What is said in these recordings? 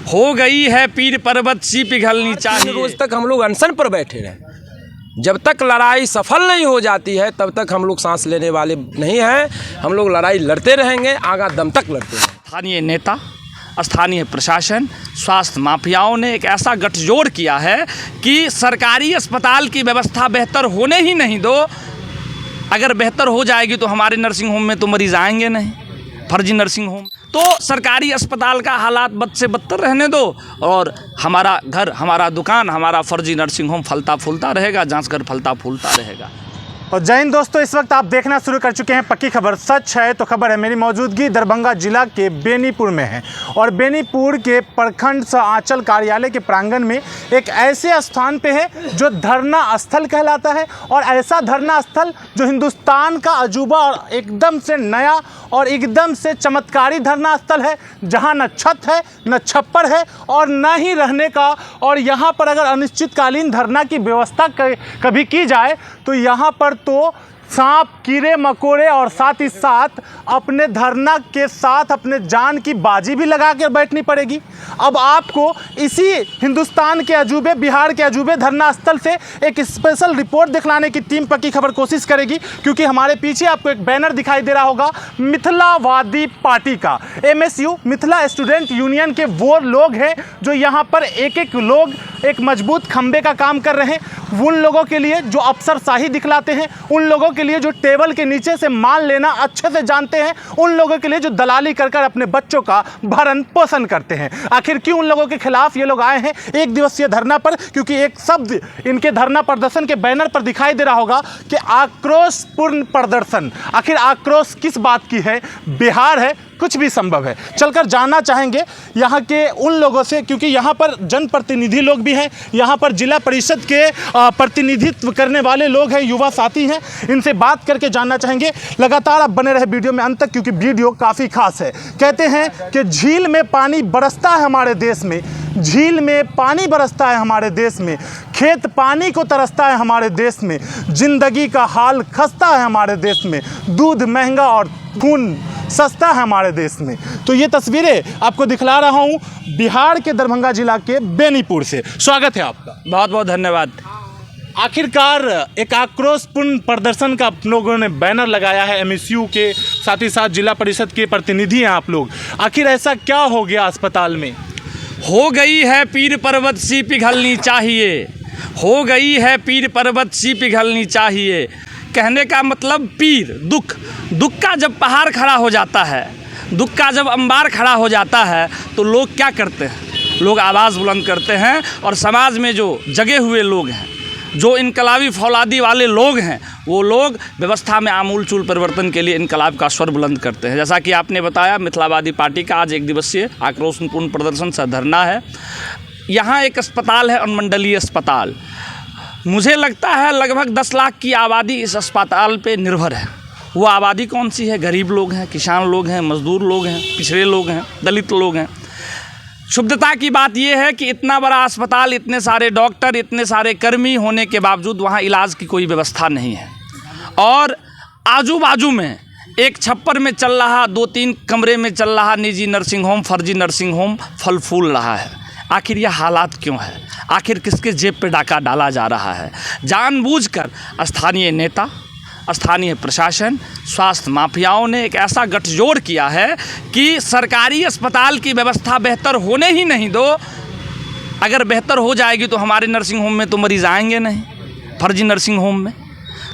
हो गई है पीर पर्वत सी पिघलनी चाहिए। रोज तक हम लोग अनशन पर बैठे रहे, जब तक लड़ाई सफल नहीं हो जाती है तब तक हम लोग सांस लेने वाले नहीं हैं। हम लोग लड़ाई लड़ते रहेंगे, आगा दम तक लड़ते रहेंगे। स्थानीय नेता, स्थानीय प्रशासन, स्वास्थ्य माफियाओं ने एक ऐसा गठजोड़ किया है कि सरकारी अस्पताल की व्यवस्था बेहतर होने ही नहीं दो। अगर बेहतर हो जाएगी तो हमारे नर्सिंग होम में तो मरीज आएंगे नहीं, फर्जी नर्सिंग होम। तो सरकारी अस्पताल का हालात बद से बदतर रहने दो और हमारा घर, हमारा दुकान, हमारा फर्जी नर्सिंग होम फलता फूलता रहेगा, जांच कर फलता फूलता रहेगा। और जय हिंद दोस्तों, इस वक्त आप देखना शुरू कर चुके हैं पक्की खबर। सच है तो खबर है। मेरी मौजूदगी दरभंगा जिला के बेनीपुर में है और बेनीपुर के प्रखंड सह आंचल कार्यालय के प्रांगण में एक ऐसे स्थान पे है जो धरना स्थल कहलाता है। और ऐसा धरना स्थल जो हिंदुस्तान का अजूबा और एकदम से नया और एकदम से चमत्कारी धरना स्थल है, जहाँ न छत है, न छप्पर है और न ही रहने का। और यहाँ पर अगर अनिश्चितकालीन धरना की व्यवस्था कभी की जाए तो यहाँ पर तो सांप, कीड़े मकोड़े और साथ ही साथ अपने धरना के साथ अपने जान की बाजी भी लगा कर बैठनी पड़ेगी। अब आपको इसी हिंदुस्तान के अजूबे, बिहार के अजूबे धरना स्थल से एक स्पेशल रिपोर्ट दिखलाने की टीम पक्की खबर कोशिश करेगी, क्योंकि हमारे पीछे आपको एक बैनर दिखाई दे रहा होगा मिथिलावादी पार्टी का। MSU मिथिला स्टूडेंट यूनियन के वो लोग हैं जो यहाँ पर एक एक लोग एक मजबूत खंबे का काम कर रहे हैं। उन लोगों के लिए जो अफसरशाही दिखलाते हैं, उन लोगों के लिए जो टेबल के नीचे से माल लेना अच्छे से जानते हैं, उन लोगों के लिए जो दलाली कर कर अपने बच्चों का भरण पोषण करते हैं। आखिर क्यों उन लोगों के खिलाफ ये लोग आए हैं एक दिवसीय धरना पर? क्योंकि एक शब्द इनके धरना प्रदर्शन के बैनर पर दिखाई दे रहा होगा कि आक्रोशपूर्ण प्रदर्शन। आखिर आक्रोश किस बात की है? बिहार है, कुछ भी संभव है। चलकर जानना चाहेंगे यहाँ के उन लोगों से, क्योंकि यहाँ पर जनप्रतिनिधि लोग भी हैं, यहाँ पर जिला परिषद के प्रतिनिधित्व करने वाले लोग हैं, युवा साथी हैं। इनसे बात करके जानना चाहेंगे। लगातार आप बने रहे वीडियो में अंत तक, क्योंकि वीडियो काफ़ी खास है। कहते हैं कि झील में पानी बरसता है हमारे देश में, झील में पानी बरसता है हमारे देश में, खेत पानी को तरसता है हमारे देश में, जिंदगी का हाल खस्ता है हमारे देश में, दूध महंगा और खून सस्ता है हमारे देश में। तो ये तस्वीरें आपको दिखला रहा हूँ बिहार के दरभंगा जिला के बेनीपुर से। स्वागत है आपका। बहुत बहुत धन्यवाद। आखिरकार एक आक्रोशपूर्ण प्रदर्शन का आप लोगों ने बैनर लगाया है, MSU के साथ ही साथ जिला परिषद के प्रतिनिधि हैं आप लोग। आखिर ऐसा क्या हो गया अस्पताल में? हो गई है पीर पर्वत सी पिघलनी चाहिए, हो गई है पीर पर्वत सी पिघलनी चाहिए। कहने का मतलब पीर, दुख, दुख का जब पहाड़ खड़ा हो जाता है, दुख का जब अंबार खड़ा हो जाता है तो लोग क्या करते हैं? लोग आवाज़ बुलंद करते हैं और समाज में जो जगे हुए लोग हैं, जो इनकलाबी फौलादी वाले लोग हैं, वो लोग व्यवस्था में आमूल चूल परिवर्तन के लिए इनकलाब का स्वर बुलंद करते हैं। जैसा कि आपने बताया, मिथिलावादी पार्टी का आज एक दिवसीय आक्रोशपूर्ण प्रदर्शन सह धरना है। यहाँ एक अस्पताल है, अनुमंडलीय अस्पताल। मुझे लगता है लगभग 10 लाख की आबादी इस अस्पताल पे निर्भर है। वो आबादी कौन सी है? गरीब लोग हैं, किसान लोग हैं, मजदूर लोग हैं, पिछड़े लोग हैं, दलित लोग हैं। शुद्धता की बात यह है कि इतना बड़ा अस्पताल, इतने सारे डॉक्टर, इतने सारे कर्मी होने के बावजूद वहाँ इलाज की कोई व्यवस्था नहीं है। और आजू बाजू में एक छप्पर में चल रहा, 2-3 कमरे में चल रहा निजी नर्सिंग होम, फर्जी नर्सिंग होम फल फूल रहा है। आखिर यह हालात क्यों है? आखिर किसके जेब पे डाका डाला जा रहा है? जानबूझकर स्थानीय नेता, स्थानीय प्रशासन, स्वास्थ्य माफियाओं ने एक ऐसा गठजोड़ किया है कि सरकारी अस्पताल की व्यवस्था बेहतर होने ही नहीं दो। अगर बेहतर हो जाएगी तो हमारे नर्सिंग होम में तो मरीज आएंगे नहीं, फर्जी नर्सिंग होम में।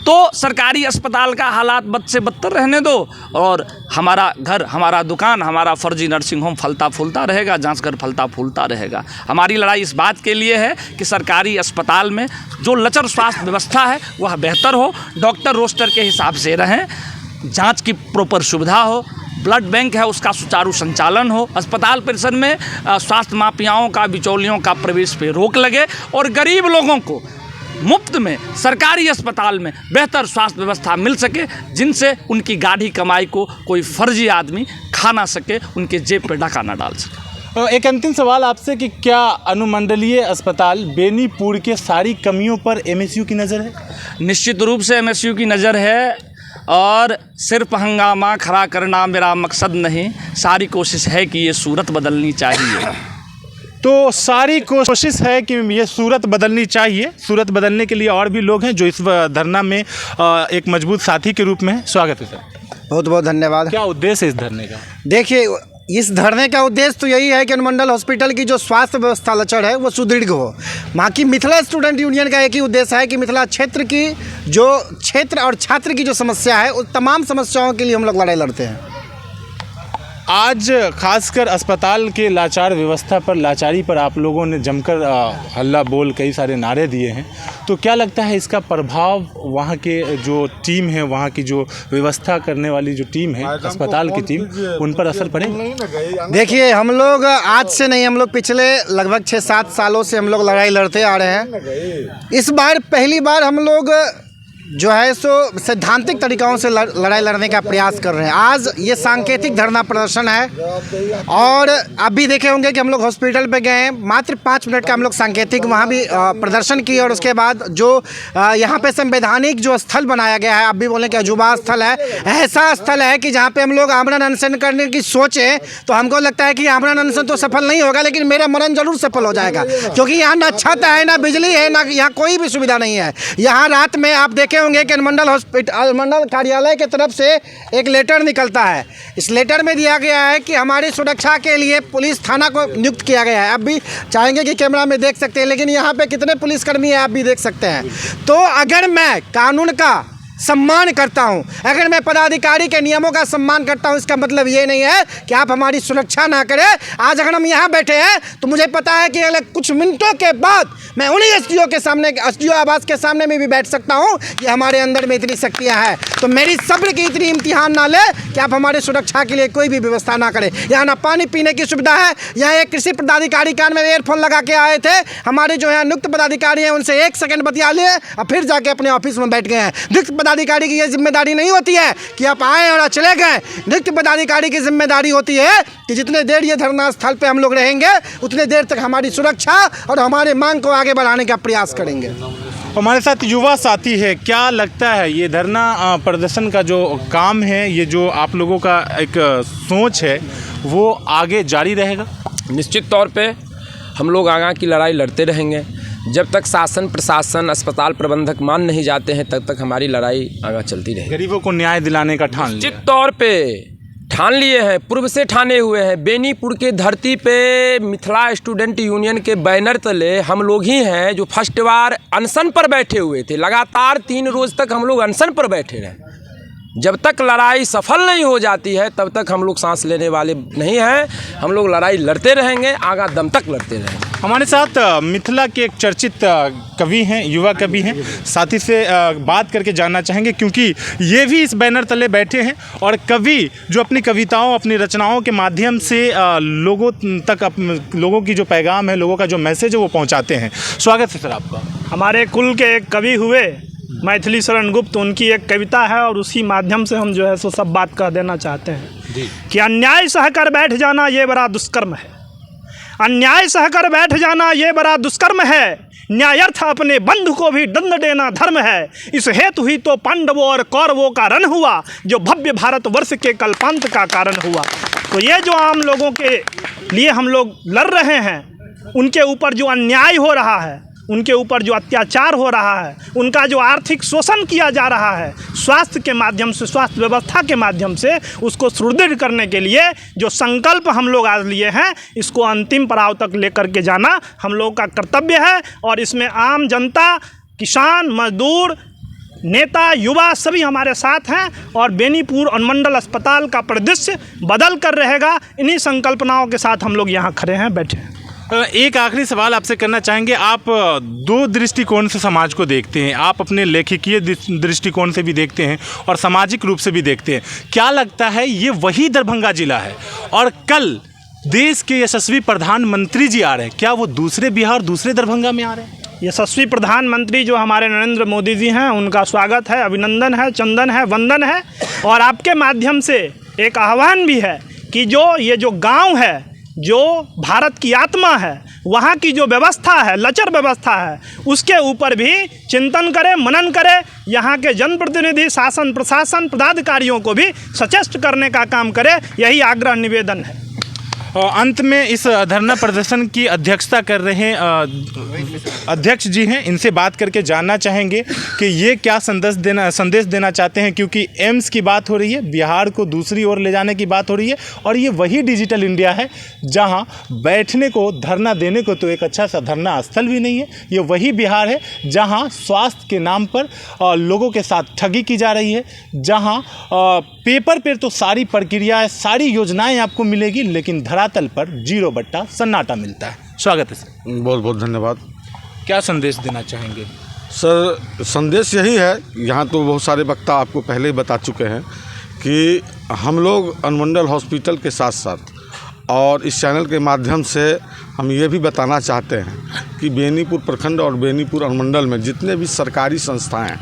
तो सरकारी अस्पताल का हालात बद से बदतर रहने दो और हमारा घर, हमारा दुकान, हमारा फर्जी नर्सिंग होम फलता फूलता रहेगा, जांच कर फलता फूलता रहेगा। हमारी लड़ाई इस बात के लिए है कि सरकारी अस्पताल में जो लचर स्वास्थ्य व्यवस्था है वह बेहतर हो, डॉक्टर रोस्टर के हिसाब से रहें, जांच की प्रॉपर सुविधा हो, ब्लड बैंक है उसका सुचारू संचालन हो, अस्पताल परिसर में स्वास्थ्य माफियाओं का, बिचौलियों का प्रवेश पे रोक लगे और गरीब लोगों को मुफ्त में सरकारी अस्पताल में बेहतर स्वास्थ्य व्यवस्था मिल सके, जिनसे उनकी गाढ़ी कमाई को कोई फर्जी आदमी खा ना सके, उनके जेब पे डाका ना डाल सके। एक अंतिम सवाल आपसे कि क्या अनुमंडलीय अस्पताल बेनीपुर के सारी कमियों पर MSU की नज़र है? निश्चित रूप से MSU की नज़र है और सिर्फ हंगामा खड़ा करना मेरा मकसद नहीं, सारी कोशिश है कि ये सूरत बदलनी चाहिए। तो सारी कोशिश है कि ये सूरत बदलनी चाहिए। सूरत बदलने के लिए और भी लोग हैं जो इस धरना में एक मजबूत साथी के रूप में हैं। स्वागत है सर। बहुत बहुत धन्यवाद। क्या उद्देश्य है इस धरने का? देखिए, इस धरने का उद्देश्य तो यही है कि अनुमंडल हॉस्पिटल की जो स्वास्थ्य व्यवस्था लचर है वो सुदृढ़ हो। वहाँ की मिथिला स्टूडेंट यूनियन का एक ही उद्देश्य है कि मिथिला क्षेत्र की जो क्षेत्र और छात्र की जो समस्या है उस तमाम समस्याओं के लिए हम लोग लड़ाई लड़ते हैं। आज खासकर अस्पताल के लाचार व्यवस्था पर, लाचारी पर आप लोगों ने जमकर हल्ला बोल कई सारे नारे दिए हैं। तो क्या लगता है इसका प्रभाव वहाँ के जो टीम है, वहाँ की जो व्यवस्था करने वाली जो टीम है, अस्पताल की टीम, उन पर असर पड़ेगा? देखिए, हम लोग आज से नहीं, हम लोग पिछले लगभग 6-7 सालों से हम लोग लड़ाई लड़ते आ रहे हैं। इस बार पहली बार हम लोग जो है सो सैद्धांतिक तरीक़ों से लड़ाई लड़ने का प्रयास कर रहे हैं। आज ये सांकेतिक धरना प्रदर्शन है और आप भी देखे होंगे कि हम लोग हॉस्पिटल पे गए हैं, मात्र 5 मिनट का हम लोग सांकेतिक वहाँ भी प्रदर्शन किए और उसके बाद जो यहाँ पे संवैधानिक जो स्थल बनाया गया है, आप भी बोलें कि अजूबा स्थल है, ऐसा स्थल है कि जहाँ पे हम लोग आमरण अनशन करने की सोचें तो हमको लगता है कि आमरण अनशन तो सफल नहीं होगा, लेकिन मेरा मरण जरूर सफल हो जाएगा, क्योंकि यहाँ ना छत है, ना बिजली है, ना यहाँ कोई भी सुविधा नहीं है। यहाँ रात में आप देखे होंगे कि अनुमंडल कार्यालय की तरफ से एक लेटर निकलता है। इस लेटर में दिया गया है कि हमारी सुरक्षा के लिए पुलिस थाना को नियुक्त किया गया है। आप भी चाहेंगे कि कैमरा में देख सकते हैं, लेकिन यहाँ पे कितने पुलिसकर्मी हैं आप भी देख सकते हैं। तो अगर मैं कानून का सम्मान करता हूं, अगर मैं पदाधिकारी के नियमों का सम्मान करता हूं, इसका मतलब ये नहीं है कि आप हमारी सुरक्षा ना करें। आज अगर हम यहाँ बैठे हैं तो मुझे पता है कि अगले कुछ मिनटों के बाद मैं उन्हीं एसडीओ के सामने, एसडीओ आवास के सामने में भी बैठ सकता हूं कि हमारे अंदर में इतनी शक्तियां हैं। तो मेरी सब्र की इतनी इम्तिहान ना ले कि आप हमारी सुरक्षा के लिए कोई भी व्यवस्था ना करें। यहाँ ना पानी पीने की सुविधा है। यहाँ एक कृषि पदाधिकारी कान में एयरफोन लगा के आए थे, हमारे जो यहाँ नियुक्त पदाधिकारी हैं उनसे 1 सेकंड बतिया लिए और फिर जाके अपने ऑफिस में बैठ गए हैं। नियुक्त पदाधिकारी की ये जिम्मेदारी नहीं होती है कि आप आए और चले गए। नियुक्त पदाधिकारी की जिम्मेदारी होती है कि जितने देर ये धरना स्थल पे हम लोग रहेंगे उतने देर तक हमारी सुरक्षा और हमारे मांग को आगे बढ़ाने का प्रयास करेंगे। हमारे साथ युवा साथी है। क्या लगता है ये धरना प्रदर्शन का जो काम है, ये जो आप लोगों का एक सोच है, वो आगे जारी रहेगा? निश्चित तौर पे हम लोग आगे की लड़ाई लड़ते रहेंगे। जब तक शासन, प्रशासन, अस्पताल प्रबंधक मान नहीं जाते हैं तब तक हमारी लड़ाई आगे चलती रहेगी। गरीबों को न्याय दिलाने का ठान लिया। निश्चित तौर पे ठान लिए हैं, पूर्व से ठाने हुए हैं। बेनीपुर के धरती पे मिथिला स्टूडेंट यूनियन के बैनर तले हम लोग ही हैं जो फर्स्ट बार अनशन पर बैठे हुए थे। लगातार 3 रोज़ तक हम लोग अनशन पर बैठे रहे। जब तक लड़ाई सफल नहीं हो जाती है तब तक हम लोग सांस लेने वाले नहीं हैं। हम लोग लड़ाई लड़ते रहेंगे, आगा दम तक लड़ते रहेंगे। हमारे साथ मिथिला के एक चर्चित कवि हैं, युवा कवि हैं, साथी से बात करके जानना चाहेंगे, क्योंकि ये भी इस बैनर तले बैठे हैं और कवि जो अपनी कविताओं, अपनी रचनाओं के माध्यम से लोगों तक लोगों की जो पैगाम है, लोगों का जो मैसेज है वो पहुंचाते हैं। स्वागत है सर आपका। हमारे कुल के एक कवि हुए मैथिली शरण गुप्त, उनकी एक कविता है और उसी माध्यम से हम जो है सो सब बात कह देना चाहते हैं कि अन्याय सहकर बैठ जाना ये बड़ा दुष्कर्म है। अन्याय सहकर बैठ जाना ये बड़ा दुष्कर्म है। न्यायार्थ अपने बंधु को भी दंड देना धर्म है। इस हेतु ही तो पांडवों और कौरवों का रण हुआ, जो भव्य भारतवर्ष के कल्पांत का कारण हुआ। तो ये जो आम लोगों के लिए हम लोग लड़ रहे हैं, उनके ऊपर जो अन्याय हो रहा है, उनके ऊपर जो अत्याचार हो रहा है, उनका जो आर्थिक शोषण किया जा रहा है, स्वास्थ्य के माध्यम से, स्वास्थ्य व्यवस्था के माध्यम से उसको सुदृढ़ करने के लिए जो संकल्प हम लोग आज लिए हैं, इसको अंतिम पड़ाव तक लेकर के जाना हम लोग का कर्तव्य है। और इसमें आम जनता, किसान, मजदूर, नेता, युवा सभी हमारे साथ हैं और बेनीपुर अनुमंडल अस्पताल का परिदृश्य बदल कर रहेगा। इन्हीं संकल्पनाओं के साथ हम लोग यहाँ खड़े हैं, बैठे हैं। एक आखिरी सवाल आपसे करना चाहेंगे। आप 2 दृष्टिकोण से समाज को देखते हैं। आप अपने लेखकीय दृष्टिकोण से भी देखते हैं और सामाजिक रूप से भी देखते हैं। क्या लगता है ये वही दरभंगा जिला है और कल देश के यशस्वी प्रधानमंत्री जी आ रहे हैं, क्या वो दूसरे बिहार, दूसरे दरभंगा में आ रहे हैं? यशस्वी प्रधानमंत्री जो हमारे नरेंद्र मोदी जी हैं, उनका स्वागत है, अभिनंदन है, चंदन है, वंदन है। और आपके माध्यम से एक आह्वान भी है कि ये जो गांव है, जो भारत की आत्मा है, वहाँ की जो व्यवस्था है, लचर व्यवस्था है, उसके ऊपर भी चिंतन करें, मनन करें। यहाँ के जनप्रतिनिधि, शासन, प्रशासन, पदाधिकारियों को भी सचेष्ट करने का काम करें। यही आग्रह, निवेदन है। अंत में इस धरना प्रदर्शन की अध्यक्षता कर रहे अध्यक्ष जी हैं, इनसे बात करके जानना चाहेंगे कि ये क्या संदेश देना चाहते हैं, क्योंकि एम्स की बात हो रही है, बिहार को दूसरी ओर ले जाने की बात हो रही है, और ये वही डिजिटल इंडिया है जहां बैठने को, धरना देने को तो एक अच्छा सा धरना स्थल भी नहीं है। ये वही बिहार है जहां स्वास्थ्य के नाम पर लोगों के साथ ठगी की जा रही है, जहां पेपर पर तो सारी प्रक्रियाएं, सारी योजनाएं आपको मिलेगी, लेकिन धरातल पर जीरो बट्टा सन्नाटा मिलता है। स्वागत है सर। बहुत बहुत धन्यवाद। क्या संदेश देना चाहेंगे? सर, संदेश यही है, यहाँ तो बहुत सारे वक्ता आपको पहले ही बता चुके हैं कि हम लोग अनुमंडल हॉस्पिटल के साथ साथ और इस चैनल के माध्यम से हम ये भी बताना चाहते हैं कि बेनीपुर प्रखंड और बेनीपुर अनुमंडल में जितने भी सरकारी संस्थाएं हैं,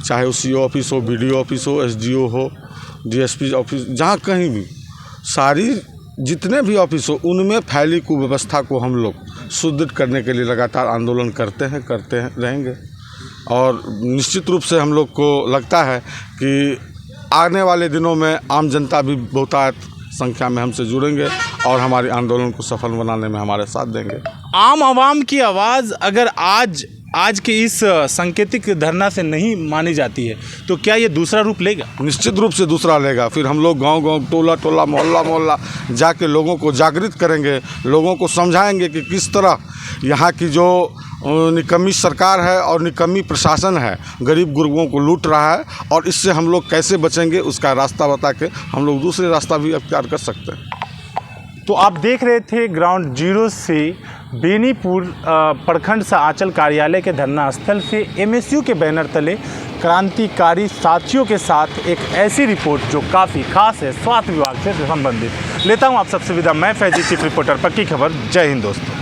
चाहे वो CO ऑफिस हो, BDO ऑफिस हो, SDO हो, DSP ऑफिस, जहाँ कहीं भी सारी जितने भी ऑफिस हो, उनमें फैली कुव्यवस्था को हम लोग सुदृढ़ करने के लिए लगातार आंदोलन करते हैं रहेंगे। और निश्चित रूप से हम लोग को लगता है कि आने वाले दिनों में आम जनता भी बहुतायत संख्या में हमसे जुड़ेंगे और हमारे आंदोलन को सफल बनाने में हमारे साथ देंगे। आम आवाम की आवाज़ अगर आज के इस सांकेतिक धरना से नहीं मानी जाती है तो क्या ये दूसरा रूप लेगा? निश्चित रूप से दूसरा लेगा। फिर हम लोग गांव-गांव, टोला-टोला, मोहल्ला-मोहल्ला जाके लोगों को जागृत करेंगे, लोगों को समझाएंगे कि किस तरह यहाँ की जो निकम्मी सरकार है और निकम्मी प्रशासन है, गरीब गुरबों को लूट रहा है, और इससे हम लोग कैसे बचेंगे उसका रास्ता बता के हम लोग दूसरे रास्ता भी अख्तियार कर सकते हैं। तो आप देख रहे थे ग्राउंड जीरो से बेनीपुर प्रखंड सा आंचल कार्यालय के धरना स्थल से MSU के बैनर तले क्रांतिकारी साथियों के साथ एक ऐसी रिपोर्ट जो काफ़ी खास है स्वास्थ्य विभाग से संबंधित। लेता हूं आप सबसे विदा, मैं फैजी, चीफ रिपोर्टर पक्की खबर। जय हिंद दोस्तों।